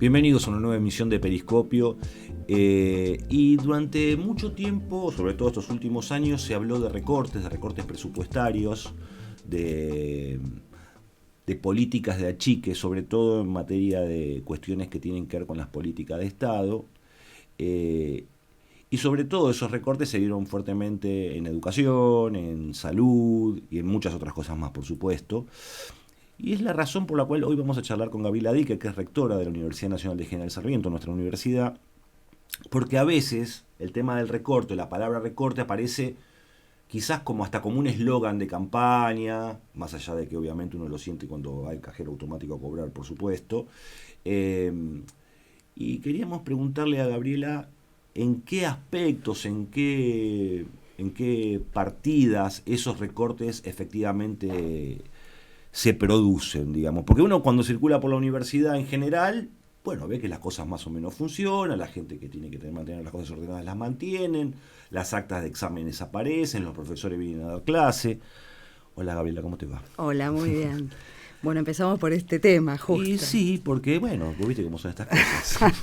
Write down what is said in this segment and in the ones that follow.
Bienvenidos a una nueva emisión de Periscopio. Y durante mucho tiempo, sobre todo estos últimos años, se habló de recortes presupuestarios, de políticas de achique, sobre todo en materia de cuestiones que tienen que ver con las políticas de Estado. Y sobre todo esos recortes se vieron fuertemente en educación, en salud y en muchas otras cosas más, por supuesto. Y es la razón por la cual hoy vamos a charlar con Gabriela Dique, que es rectora de la Universidad Nacional de General Sarmiento, nuestra universidad, porque a veces el tema del recorte, la palabra recorte aparece quizás como un eslogan de campaña, más allá de que obviamente uno lo siente cuando va al cajero automático a cobrar, por supuesto. Y queríamos preguntarle a Gabriela en qué aspectos, en qué partidas esos recortes efectivamente se producen, digamos. Porque uno cuando circula por la universidad en general, bueno, ve que las cosas más o menos funcionan, la gente que tiene que mantener las cosas ordenadas las mantienen, las actas de exámenes aparecen, los profesores vienen a dar clase. Hola Gabriela, ¿cómo te va? Hola, muy bien. Bueno, empezamos por este tema, justo. Y sí, porque, bueno, vos viste cómo son estas cosas.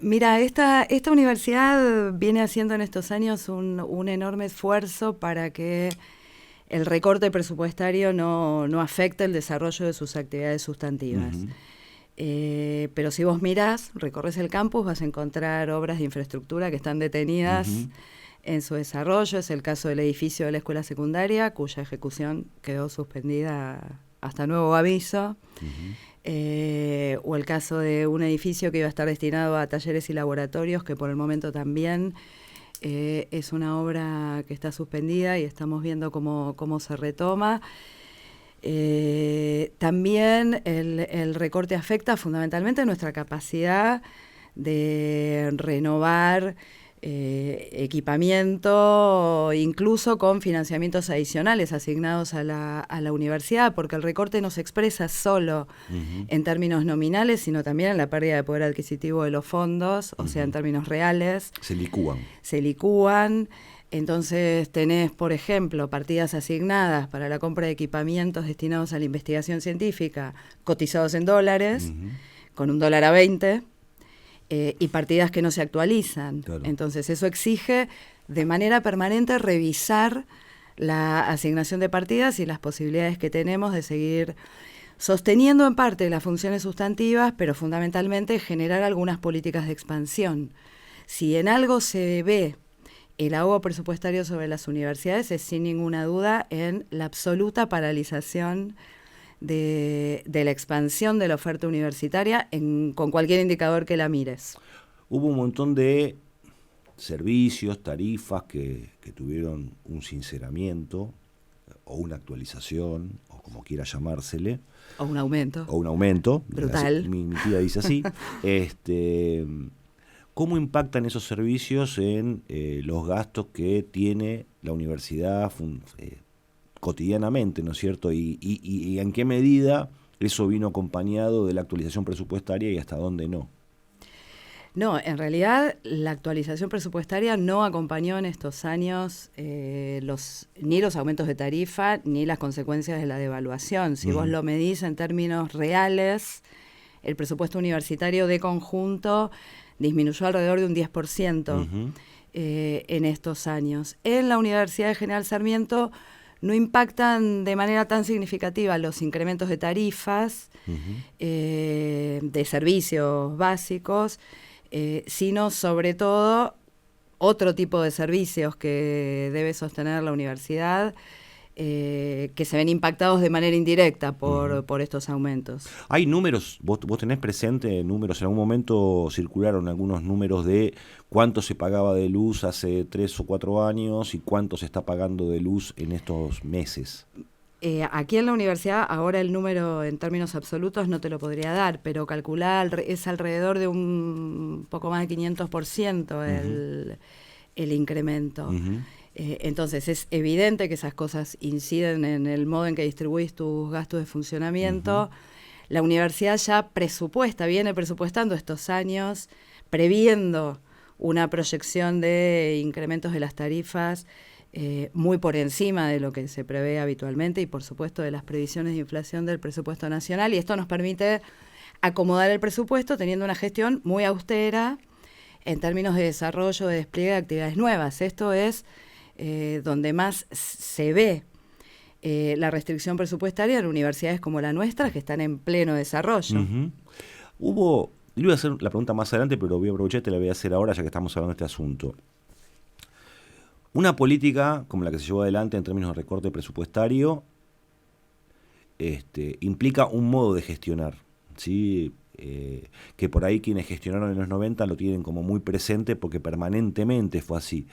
Mira, esta universidad viene haciendo en estos años un enorme esfuerzo para que el recorte presupuestario no afecte el desarrollo de sus actividades sustantivas. Uh-huh. Pero si vos mirás, recorres el campus, vas a encontrar obras de infraestructura que están detenidas Uh-huh. en su desarrollo. Es el caso del edificio de la escuela secundaria, cuya ejecución quedó suspendida hasta nuevo aviso. Uh-huh. O el caso de un edificio que iba a estar destinado a talleres y laboratorios, que por el momento también es una obra que está suspendida y estamos viendo cómo se retoma. También el recorte afecta fundamentalmente nuestra capacidad de renovar equipamiento, incluso con financiamientos adicionales asignados a la universidad, porque el recorte no se expresa solo Uh-huh. en términos nominales, sino también en la pérdida de poder adquisitivo de los fondos, o sea, en términos reales. Se licúan. Se licúan. Entonces tenés, por ejemplo, partidas asignadas para la compra de equipamientos destinados a la investigación científica, cotizados en dólares, Uh-huh. con $1.20, y partidas que no se actualizan. Claro. Entonces eso exige de manera permanente revisar la asignación de partidas y las posibilidades que tenemos de seguir sosteniendo en parte las funciones sustantivas, pero fundamentalmente generar algunas políticas de expansión. Si en algo se ve el ahogo presupuestario sobre las universidades, es sin ninguna duda en la absoluta paralización de la expansión de la oferta universitaria con cualquier indicador que la mires. Hubo un montón de servicios, tarifas que tuvieron un sinceramiento o una actualización, o como quiera llamársele. O un aumento. O un aumento. Brutal. Así, mi tía dice así. ¿Cómo impactan esos servicios en los gastos que tiene la universidad cotidianamente, ¿no es cierto? Y en qué medida eso vino acompañado de la actualización presupuestaria y hasta dónde no. No, en realidad la actualización presupuestaria no acompañó en estos años ni los aumentos de tarifa ni las consecuencias de la devaluación. Si vos lo medís en términos reales, el presupuesto universitario de conjunto disminuyó alrededor de un 10% en estos años. En la Universidad de General Sarmiento no impactan de manera tan significativa los incrementos de tarifas, de servicios básicos, sino sobre todo otro tipo de servicios que debe sostener la universidad, que se ven impactados de manera indirecta por estos aumentos. ¿Hay números? ¿Vos tenés presente números? En algún momento circularon algunos números de cuánto se pagaba de luz hace 3 o 4 años y cuánto se está pagando de luz en estos meses. Aquí en la universidad, ahora el número en términos absolutos no te lo podría dar, pero calcular es alrededor de un poco más de 500% el incremento. Entonces es evidente que esas cosas inciden en el modo en que distribuís tus gastos de funcionamiento. La universidad ya viene presupuestando estos años, previendo una proyección de incrementos de las tarifas muy por encima de lo que se prevé habitualmente y por supuesto de las previsiones de inflación del presupuesto nacional, y esto nos permite acomodar el presupuesto teniendo una gestión muy austera en términos de desarrollo, de despliegue de actividades nuevas. Esto es donde más se ve la restricción presupuestaria en universidades como la nuestra, que están en pleno desarrollo. Le iba a hacer la pregunta más adelante, pero voy a aprovechar y te la voy a hacer ahora, ya que estamos hablando de este asunto. Una política como la que se llevó adelante en términos de recorte presupuestario implica un modo de gestionar, ¿sí? Que por ahí quienes gestionaron en los 90 lo tienen como muy presente porque permanentemente fue así.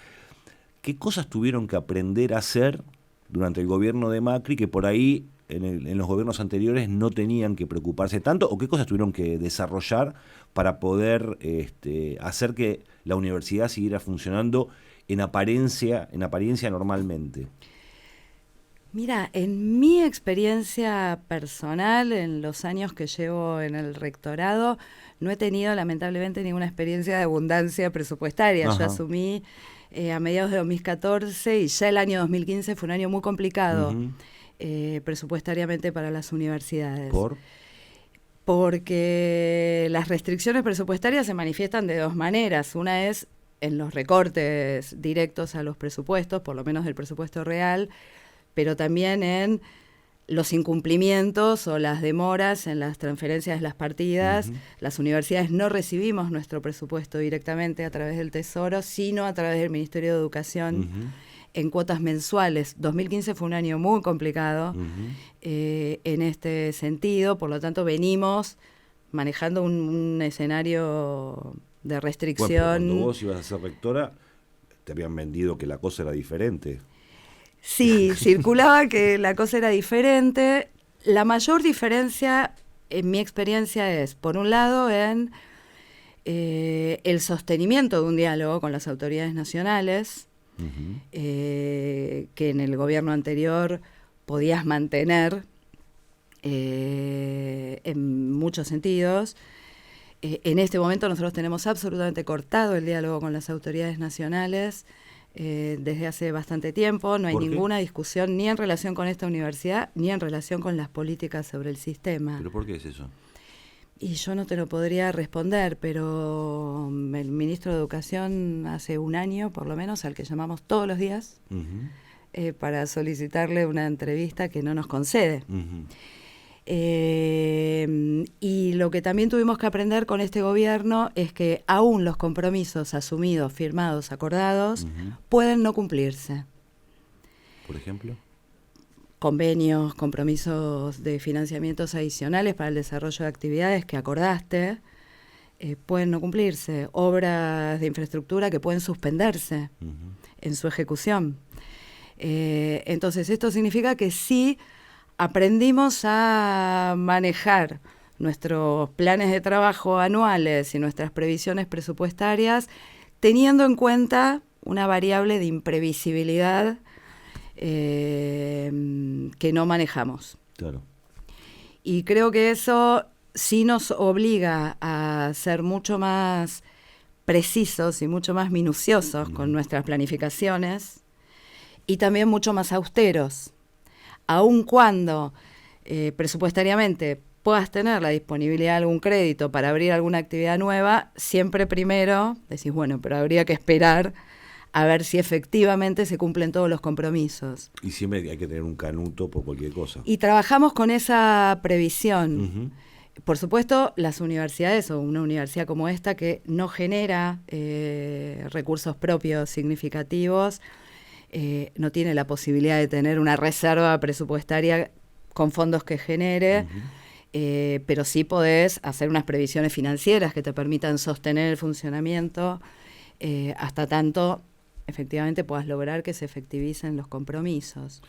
¿Qué cosas tuvieron que aprender a hacer durante el gobierno de Macri que por ahí en los gobiernos anteriores no tenían que preocuparse tanto, o qué cosas tuvieron que desarrollar para poder hacer que la universidad siguiera funcionando en apariencia normalmente? Mira, en mi experiencia personal, en los años que llevo en el rectorado, no he tenido lamentablemente ninguna experiencia de abundancia presupuestaria. Ajá. Yo asumí a mediados de 2014 y ya el año 2015 fue un año muy complicado presupuestariamente para las universidades. Porque las restricciones presupuestarias se manifiestan de dos maneras. Una es en los recortes directos a los presupuestos, por lo menos del presupuesto real, pero también en los incumplimientos o las demoras en las transferencias de las partidas. Las universidades no recibimos nuestro presupuesto directamente a través del Tesoro, sino a través del Ministerio de Educación en cuotas mensuales. 2015 fue un año muy complicado en este sentido, por lo tanto venimos manejando un escenario de restricción. Bueno, pero cuando vos ibas a ser rectora, te habían vendido que la cosa era diferente. Sí, circulaba que la cosa era diferente. La mayor diferencia, en mi experiencia, es, por un lado, en el sostenimiento de un diálogo con las autoridades nacionales, que en el gobierno anterior podías mantener en muchos sentidos. En este momento nosotros tenemos absolutamente cortado el diálogo con las autoridades nacionales. Desde hace bastante tiempo, no hay ninguna discusión ni en relación con esta universidad ni en relación con las políticas sobre el sistema. ¿Pero por qué es eso? Y yo no te lo podría responder, pero el ministro de Educación hace un año, por lo menos, al que llamamos todos los días para solicitarle una entrevista que no nos concede. Y lo que también tuvimos que aprender con este gobierno es que aún los compromisos asumidos, firmados, acordados, pueden no cumplirse. ¿Por ejemplo? Convenios, compromisos de financiamientos adicionales para el desarrollo de actividades que acordaste, pueden no cumplirse. Obras de infraestructura que pueden suspenderse en su ejecución. Entonces, esto significa que sí aprendimos a manejar nuestros planes de trabajo anuales y nuestras previsiones presupuestarias teniendo en cuenta una variable de imprevisibilidad que no manejamos. Claro. Y creo que eso sí nos obliga a ser mucho más precisos y mucho más minuciosos con nuestras planificaciones y también mucho más austeros. Aun cuando presupuestariamente puedas tener la disponibilidad de algún crédito para abrir alguna actividad nueva, siempre primero decís, bueno, pero habría que esperar a ver si efectivamente se cumplen todos los compromisos. Y siempre hay que tener un canuto por cualquier cosa. Y trabajamos con esa previsión. Por supuesto, las universidades, o una universidad como esta, que no genera recursos propios significativos, no tiene la posibilidad de tener una reserva presupuestaria con fondos que genere, pero sí podés hacer unas previsiones financieras que te permitan sostener el funcionamiento hasta tanto efectivamente puedas lograr que se efectivicen los compromisos.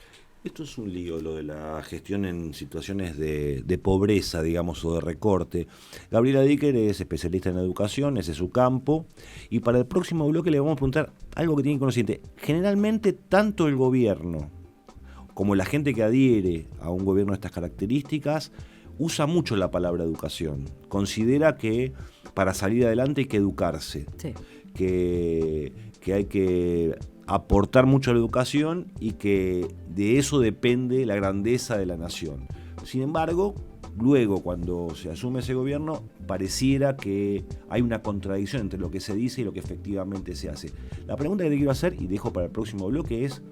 Esto es un lío, lo de la gestión en situaciones de pobreza, digamos, o de recorte. Gabriela Dicker es especialista en educación, ese es su campo, y para el próximo bloque le vamos a preguntar algo que tiene que conocer. Generalmente, tanto el gobierno como la gente que adhiere a un gobierno de estas características usa mucho la palabra educación. Considera que para salir adelante hay que educarse, sí, que hay que aportar mucho a la educación y que de eso depende la grandeza de la nación. Sin embargo, luego, cuando se asume ese gobierno, pareciera que hay una contradicción entre lo que se dice y lo que efectivamente se hace. La pregunta que te quiero hacer, y dejo para el próximo bloque, es: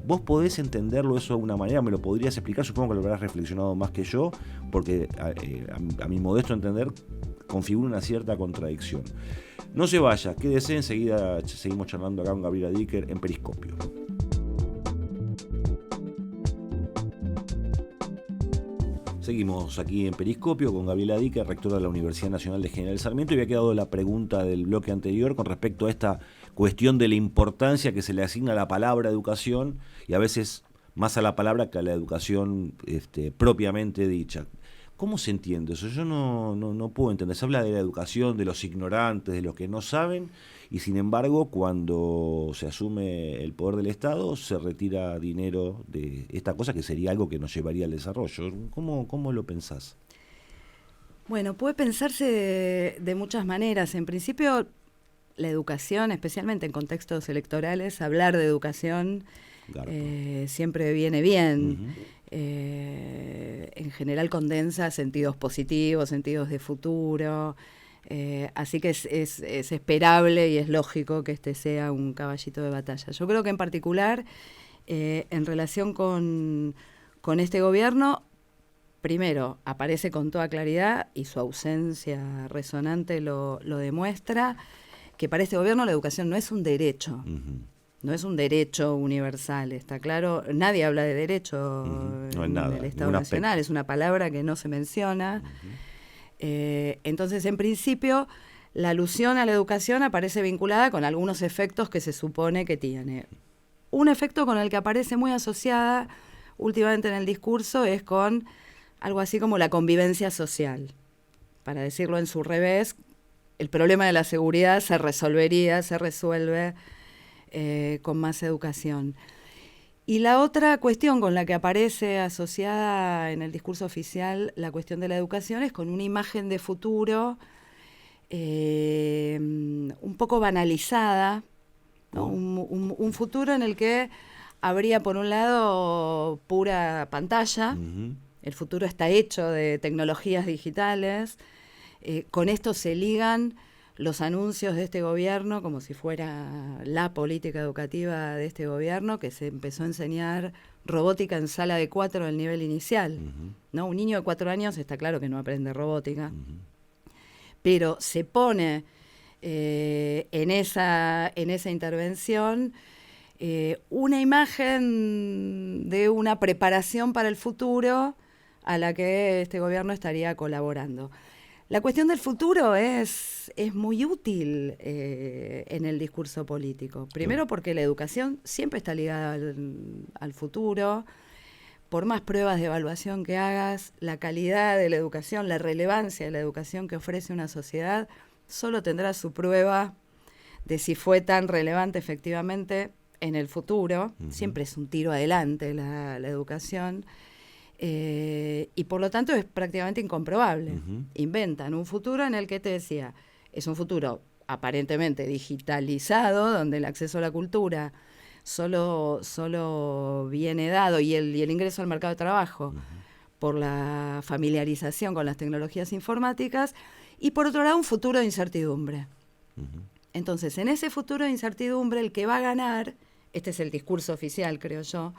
¿vos podés entenderlo eso de alguna manera? ¿Me lo podrías explicar? Supongo que lo habrás reflexionado más que yo, porque a mi modesto entender configura una cierta contradicción. No se vaya, quédese, enseguida seguimos charlando acá con Gabriela Dicker en Periscopio. Seguimos aquí en Periscopio con Gabriela Dicker, rectora de la Universidad Nacional de General Sarmiento, y había quedado la pregunta del bloque anterior con respecto a esta cuestión de la importancia que se le asigna a la palabra educación, y a veces más a la palabra que a la educación propiamente dicha. ¿Cómo se entiende eso? Yo no puedo entender. Se habla de la educación, de los ignorantes, de los que no saben, y sin embargo, cuando se asume el poder del Estado, se retira dinero de esta cosa que sería algo que nos llevaría al desarrollo. ¿Cómo lo pensás? Bueno, puede pensarse de muchas maneras. En principio, la educación, especialmente en contextos electorales, hablar de educación siempre viene bien. Uh-huh. En general condensa sentidos positivos, sentidos de futuro. Así que es esperable y es lógico que este sea un caballito de batalla. Yo creo que en particular, en relación con este gobierno, primero, aparece con toda claridad, y su ausencia resonante lo demuestra, que para este gobierno la educación no es un derecho. Uh-huh. No es un derecho universal, está claro. Nadie habla de derecho no en el Estado Nacional, es una palabra que no se menciona. Entonces, en principio, la alusión a la educación aparece vinculada con algunos efectos que se supone que tiene. Un efecto con el que aparece muy asociada últimamente en el discurso es con algo así como la convivencia social. Para decirlo en su revés, el problema de la seguridad se resuelve con más educación. Y la otra cuestión con la que aparece asociada en el discurso oficial la cuestión de la educación es con una imagen de futuro un poco banalizada, ¿no? Un futuro en el que habría, por un lado, pura pantalla. Uh-huh. El futuro está hecho de tecnologías digitales. Con esto se ligan los anuncios de este gobierno como si fuera la política educativa de este gobierno, que se empezó a enseñar robótica en sala de 4 del nivel inicial. Uh-huh. ¿No? Un niño de 4 años está claro que no aprende robótica, uh-huh. Pero se pone en esa intervención una imagen de una preparación para el futuro a la que este gobierno estaría colaborando. La cuestión del futuro es muy útil en el discurso político. Primero porque la educación siempre está ligada al futuro. Por más pruebas de evaluación que hagas, la calidad de la educación, la relevancia de la educación que ofrece una sociedad, solo tendrá su prueba de si fue tan relevante efectivamente en el futuro. Uh-huh. Siempre es un tiro adelante la educación. Y por lo tanto es prácticamente incomprobable. Uh-huh. Inventan un futuro en el que te decía, es un futuro aparentemente digitalizado, donde el acceso a la cultura solo viene dado, y el ingreso al mercado de trabajo, uh-huh, por la familiarización con las tecnologías informáticas, y por otro lado un futuro de incertidumbre. Uh-huh. Entonces, en ese futuro de incertidumbre, el que va a ganar, este es el discurso oficial, creo yo,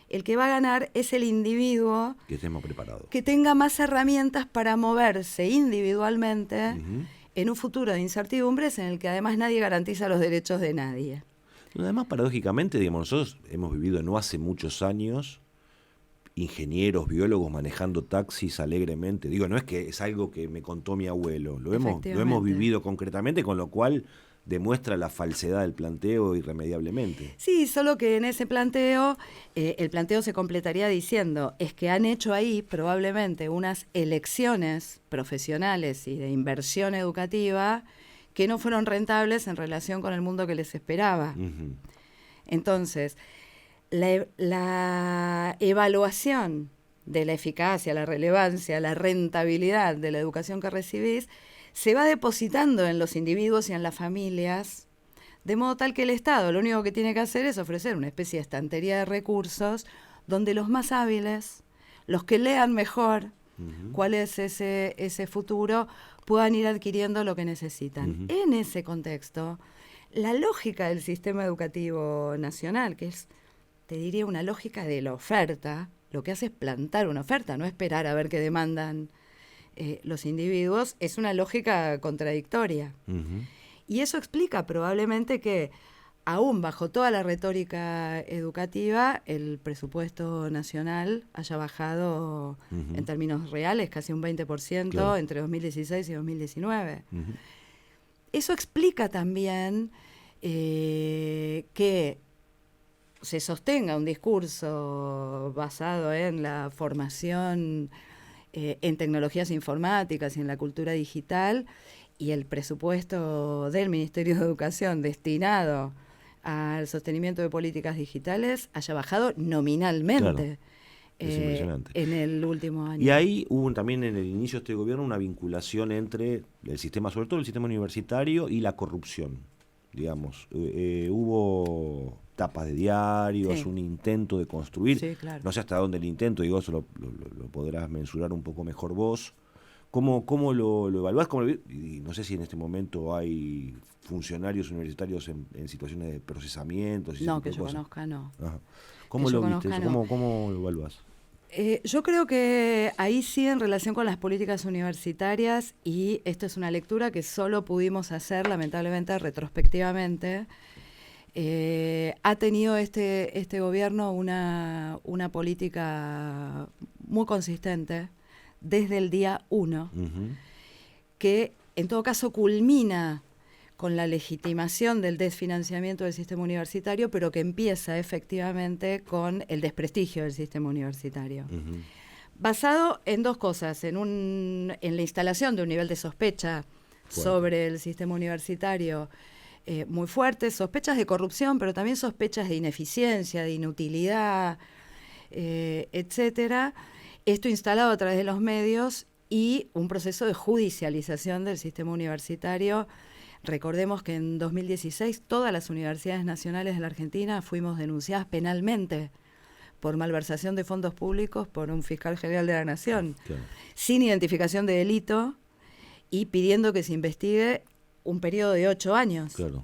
el que va a ganar es el individuo que estemos preparados, que tenga más herramientas para moverse individualmente, uh-huh, en un futuro de incertidumbres en el que además nadie garantiza los derechos de nadie. Además, paradójicamente, digamos, nosotros hemos vivido no hace muchos años ingenieros, biólogos manejando taxis alegremente. Digo, no es que es algo que me contó mi abuelo, lo hemos vivido concretamente, con lo cual demuestra la falsedad del planteo irremediablemente. Sí, solo que en ese planteo, el planteo se completaría diciendo, es que han hecho ahí probablemente unas elecciones profesionales y de inversión educativa que no fueron rentables en relación con el mundo que les esperaba. Uh-huh. Entonces, la evaluación de la eficacia, la relevancia, la rentabilidad de la educación que recibís se va depositando en los individuos y en las familias, de modo tal que el Estado lo único que tiene que hacer es ofrecer una especie de estantería de recursos donde los más hábiles, los que lean mejor, cuál es ese futuro, puedan ir adquiriendo lo que necesitan. En ese contexto, la lógica del sistema educativo nacional, que es, te diría, una lógica de la oferta, lo que hace es plantar una oferta, no esperar a ver qué demandan los individuos, es una lógica contradictoria. Y eso explica probablemente que, aún bajo toda la retórica educativa, el presupuesto nacional haya bajado en términos reales casi un 20% claro, entre 2016 y 2019. Eso explica también que se sostenga un discurso basado en la formación en tecnologías informáticas y en la cultura digital, y el presupuesto del Ministerio de Educación destinado al sostenimiento de políticas digitales haya bajado nominalmente. Claro. Es impresionante. En el último año. Y ahí hubo también en el inicio de este gobierno una vinculación entre el sistema, sobre todo el sistema universitario, y la corrupción, digamos. Hubo tapas de diarios, sí, un intento de construir, sí, claro, no sé hasta dónde el intento, digo, eso lo podrás mensurar un poco mejor vos. ¿Cómo lo evaluás? Y no sé si en este momento hay funcionarios universitarios en situaciones de procesamiento. No, que yo conozca, no. Ajá. ¿Cómo lo viste eso? No. ¿Cómo lo evaluás? Yo creo que ahí sí, en relación con las políticas universitarias, y esto es una lectura que solo pudimos hacer, lamentablemente, retrospectivamente, ha tenido este gobierno una política muy consistente desde el día 1, que en todo caso culmina con la legitimación del desfinanciamiento del sistema universitario, pero que empieza efectivamente con el desprestigio del sistema universitario. Basado en dos cosas, en la instalación de un nivel de sospecha sobre el sistema universitario muy fuerte, sospechas de corrupción, pero también sospechas de ineficiencia, de inutilidad, etcétera. Esto instalado a través de los medios y un proceso de judicialización del sistema universitario. Recordemos que en 2016 todas las universidades nacionales de la Argentina fuimos denunciadas penalmente por malversación de fondos públicos por un fiscal general de la Nación, claro, sin identificación de delito y pidiendo que se investigue un periodo de 8 años. Claro.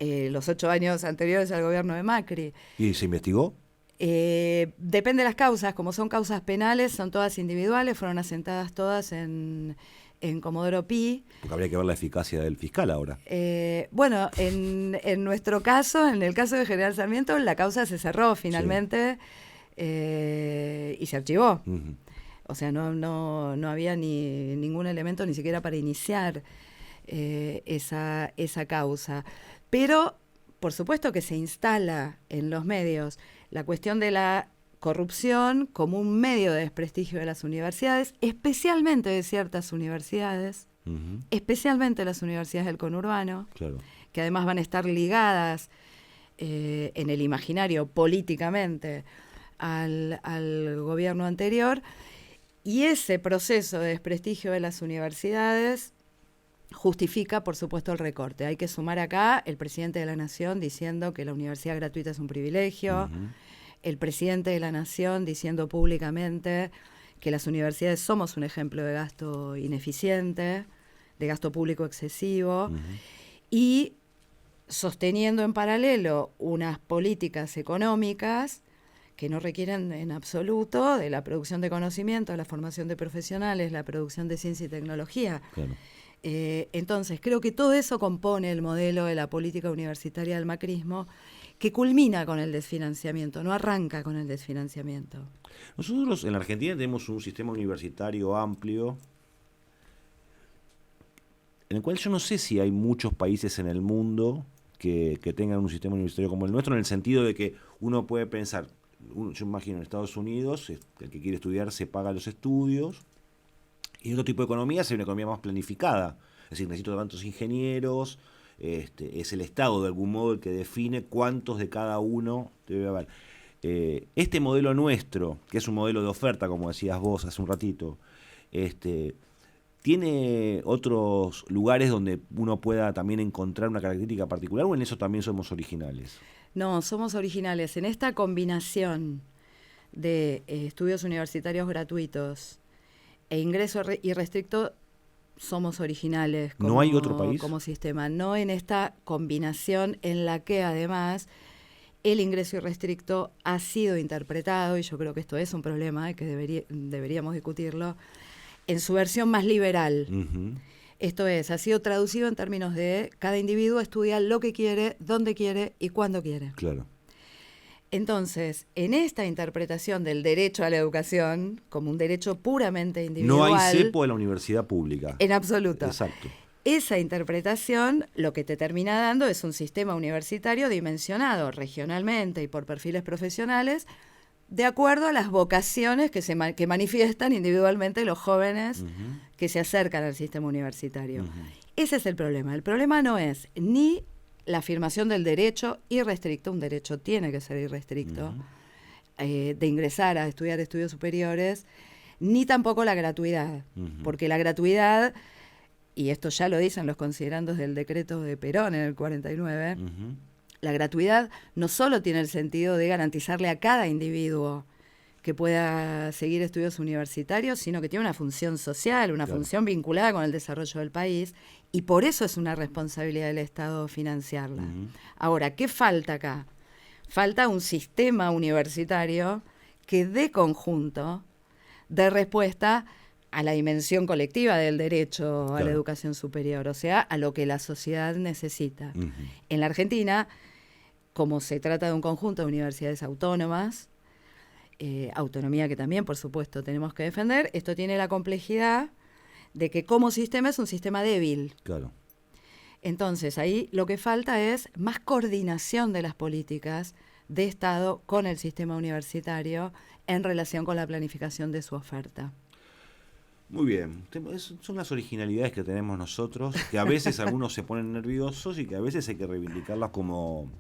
Los 8 años anteriores al gobierno de Macri. ¿Y se investigó? Depende de las causas, como son causas penales, son todas individuales, fueron asentadas todas en Comodoro Pi. Porque habría que ver la eficacia del fiscal ahora. Bueno, en nuestro caso, en el caso de General Sarmiento, la causa se cerró finalmente, sí, y se archivó. O sea, no había ningún elemento ni siquiera para iniciar esa causa. Pero, por supuesto que se instala en los medios la cuestión de la corrupción como un medio de desprestigio de las universidades, especialmente de ciertas universidades, especialmente las universidades del conurbano, claro, que además van a estar ligadas en el imaginario políticamente al gobierno anterior, y ese proceso de desprestigio de las universidades justifica, por supuesto, el recorte. Hay que sumar acá el presidente de la Nación diciendo que la universidad gratuita es un privilegio, el presidente de la Nación diciendo públicamente que las universidades somos un ejemplo de gasto ineficiente, de gasto público excesivo, y sosteniendo en paralelo unas políticas económicas que no requieren en absoluto de la producción de conocimiento, la formación de profesionales, la producción de ciencia y tecnología. Claro. Entonces, creo que todo eso compone el modelo de la política universitaria del macrismo, que culmina con el desfinanciamiento, no arranca con el desfinanciamiento. Nosotros en la Argentina tenemos un sistema universitario amplio, en el cual yo no sé si hay muchos países en el mundo que tengan un sistema universitario como el nuestro, en el sentido de que uno puede pensar, yo imagino en Estados Unidos, el que quiere estudiar se paga los estudios, y otro tipo de economía es una economía más planificada, es decir, necesito tantos ingenieros, es el Estado de algún modo el que define cuántos de cada uno debe haber. Este modelo nuestro, que es un modelo de oferta, como decías vos hace un ratito, ¿tiene otros lugares donde uno pueda también encontrar una característica particular o en eso también somos originales? No, somos originales. En esta combinación de estudios universitarios gratuitos e ingreso irrestricto somos originales ¿No hay otro país? como sistema, no en esta combinación en la que además el ingreso irrestricto ha sido interpretado, y yo creo que esto es un problema que deberíamos discutirlo, en su versión más liberal. Uh-huh. Esto es, ha sido traducido en términos de cada individuo estudia lo que quiere, dónde quiere y cuándo quiere. Claro. Entonces, en esta interpretación del derecho a la educación, como un derecho puramente individual... No hay cepo en la universidad pública. En absoluto. Exacto. Esa interpretación lo que te termina dando es un sistema universitario dimensionado regionalmente y por perfiles profesionales de acuerdo a las vocaciones que manifiestan individualmente los jóvenes uh-huh. que se acercan al sistema universitario. Uh-huh. Ese es el problema. El problema no es ni la afirmación del derecho irrestricto, un derecho tiene que ser irrestricto, uh-huh. De ingresar a estudiar estudios superiores, ni tampoco la gratuidad, uh-huh. porque la gratuidad, y esto ya lo dicen los considerandos del decreto de Perón en el 49, uh-huh. la gratuidad no solo tiene el sentido de garantizarle a cada individuo que pueda seguir estudios universitarios, sino que tiene una función social, una claro. función vinculada con el desarrollo del país, y por eso es una responsabilidad del Estado financiarla. Uh-huh. Ahora, ¿qué falta acá? Falta un sistema universitario que dé conjunto de respuesta a la dimensión colectiva del derecho claro. a la educación superior, o sea, a lo que la sociedad necesita. Uh-huh. En la Argentina, como se trata de un conjunto de universidades autónomas, autonomía que también, por supuesto, tenemos que defender, esto tiene la complejidad de que como sistema es un sistema débil. Claro. Entonces, ahí lo que falta es más coordinación de las políticas de Estado con el sistema universitario en relación con la planificación de su oferta. Muy bien, son las originalidades que tenemos nosotros, que a veces algunos se ponen nerviosos y que a veces hay que reivindicarlas como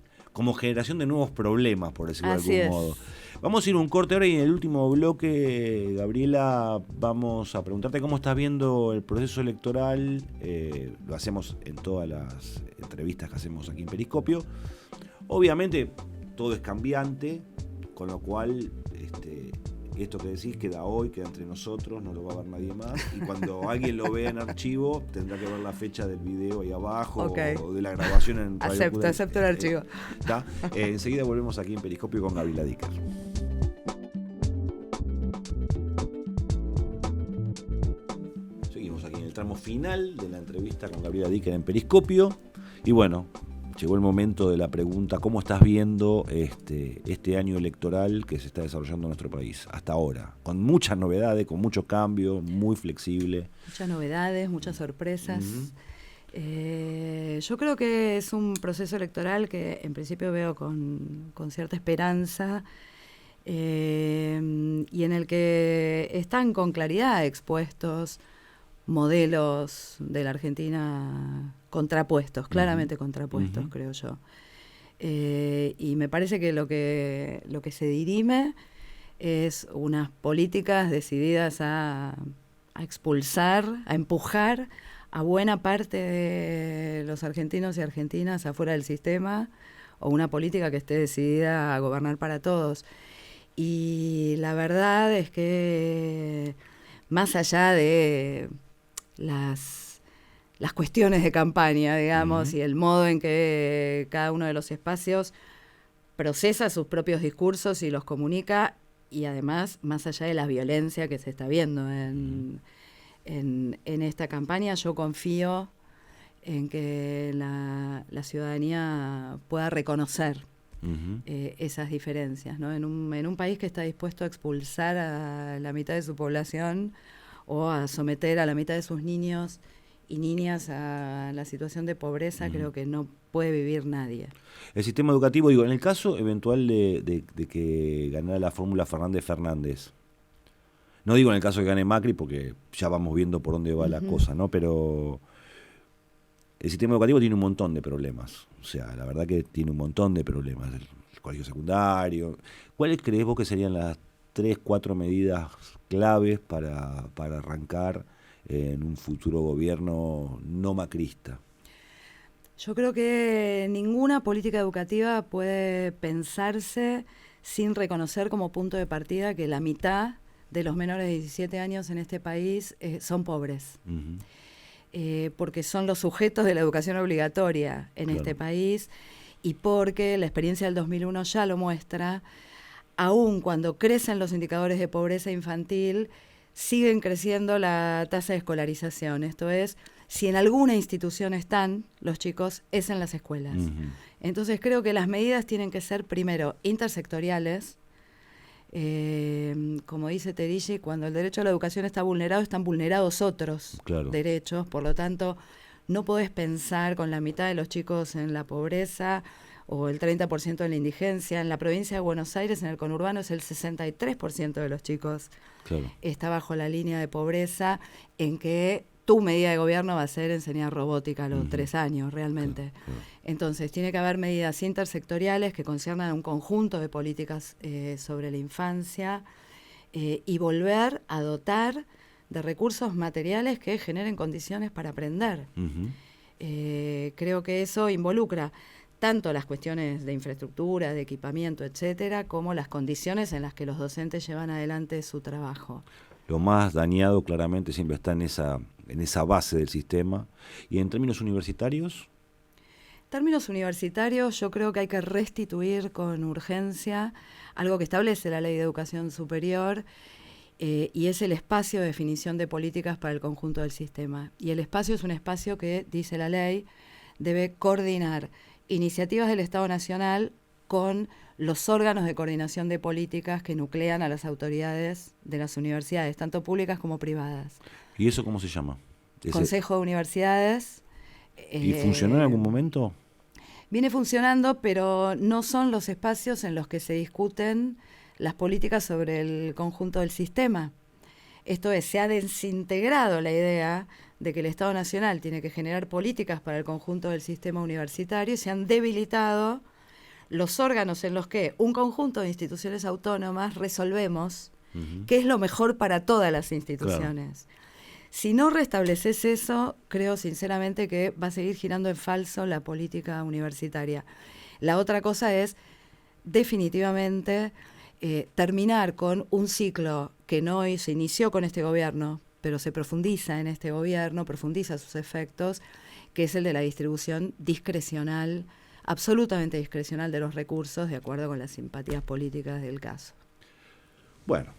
generación de nuevos problemas, por decirlo Así de algún modo. Vamos a ir un corte ahora y en el último bloque, Gabriela, vamos a preguntarte cómo estás viendo el proceso electoral. Lo hacemos en todas las entrevistas que hacemos aquí en Periscopio. Obviamente todo es cambiante, con lo cual esto que decís queda hoy, queda entre nosotros, no lo va a ver nadie más. Y cuando alguien lo vea en archivo, tendrá que ver la fecha del video ahí abajo okay. o de la grabación en Radio Acepto el archivo. Enseguida volvemos aquí en Periscopio con Gabriela Dicker. Seguimos aquí en el tramo final de la entrevista con Gabriela Dicker en Periscopio. Y bueno, llegó el momento de la pregunta, ¿cómo estás viendo este año electoral que se está desarrollando en nuestro país hasta ahora? Con muchas novedades, con muchos cambios, muy flexible. Muchas novedades, muchas sorpresas. Uh-huh. Yo creo que es un proceso electoral que en principio veo con cierta esperanza y en el que están con claridad expuestos modelos de la Argentina contrapuestos, claramente contrapuestos, uh-huh. creo yo. Y me parece que lo que se dirime es unas políticas decididas a expulsar, a empujar a buena parte de los argentinos y argentinas afuera del sistema, o una política que esté decidida a gobernar para todos. Y la verdad es que más allá de las cuestiones de campaña, digamos, uh-huh. y el modo en que cada uno de los espacios procesa sus propios discursos y los comunica, y además, más allá de la violencia que se está viendo en esta campaña, yo confío en que la ciudadanía pueda reconocer uh-huh. Esas diferencias, ¿no? En un país que está dispuesto a expulsar a la mitad de su población o a someter a la mitad de sus niños y niñas a la situación de pobreza, uh-huh. creo que no puede vivir nadie. El sistema educativo, digo, en el caso eventual de que ganara la fórmula Fernández, no digo en el caso de que gane Macri, porque ya vamos viendo por dónde va uh-huh. la cosa, ¿no? Pero el sistema educativo tiene un montón de problemas. O sea, la verdad que tiene un montón de problemas. El colegio secundario. ¿Cuáles crees vos que serían las 3, 4 medidas claves para arrancar en un futuro gobierno no macrista? Yo creo que ninguna política educativa puede pensarse sin reconocer como punto de partida que la mitad de los menores de 17 años en este país son pobres. Porque son los sujetos de la educación obligatoria en este país y porque la experiencia del 2001 ya lo muestra, aun cuando crecen los indicadores de pobreza infantil, siguen creciendo la tasa de escolarización. Esto es, si en alguna institución están los chicos, es en las escuelas. Entonces creo que las medidas tienen que ser, primero, intersectoriales. Como dice Terilli, cuando el derecho a la educación está vulnerado, están vulnerados otros derechos. Por lo tanto, no podés pensar con la mitad de los chicos en la pobreza o el 30% en la indigencia. En la provincia de Buenos Aires, en el conurbano, es el 63% de los chicos está bajo la línea de pobreza, en que tu medida de gobierno va a ser enseñar robótica a los 3 años, realmente. Entonces, tiene que haber medidas intersectoriales que conciernan a un conjunto de políticas sobre la infancia y volver a dotar de recursos materiales que generen condiciones para aprender. Creo que eso involucra tanto las cuestiones de infraestructura, de equipamiento, etcétera, como las condiciones en las que los docentes llevan adelante su trabajo. Lo más dañado claramente siempre está en esa base del sistema. ¿Y en términos universitarios? En términos universitarios, yo creo que hay que restituir con urgencia algo que establece la Ley de Educación Superior, y es el espacio de definición de políticas para el conjunto del sistema. Y el espacio es un espacio que, dice la ley, debe coordinar iniciativas del Estado Nacional con los órganos de coordinación de políticas que nuclean a las autoridades de las universidades, tanto públicas como privadas. ¿Y eso cómo se llama? Consejo de Universidades. ¿Y funcionó en algún momento? Viene funcionando, pero no son los espacios en los que se discuten las políticas sobre el conjunto del sistema. Esto es, se ha desintegrado la idea de que el Estado Nacional tiene que generar políticas para el conjunto del sistema universitario y se han debilitado los órganos en los que un conjunto de instituciones autónomas resolvemos qué es lo mejor para todas las instituciones. Si no restableces eso, creo sinceramente que va a seguir girando en falso la política universitaria. La otra cosa es definitivamente terminar con un ciclo que no se inició con este gobierno, pero se profundiza en este gobierno, profundiza sus efectos, que es el de la distribución discrecional, absolutamente discrecional de los recursos, de acuerdo con las simpatías políticas del caso. Bueno,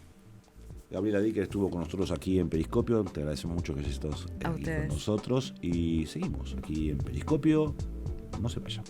Gabriela Dicker estuvo con nosotros aquí en Periscopio, te agradecemos mucho que estés aquí con nosotros y seguimos aquí en Periscopio, no se vayan.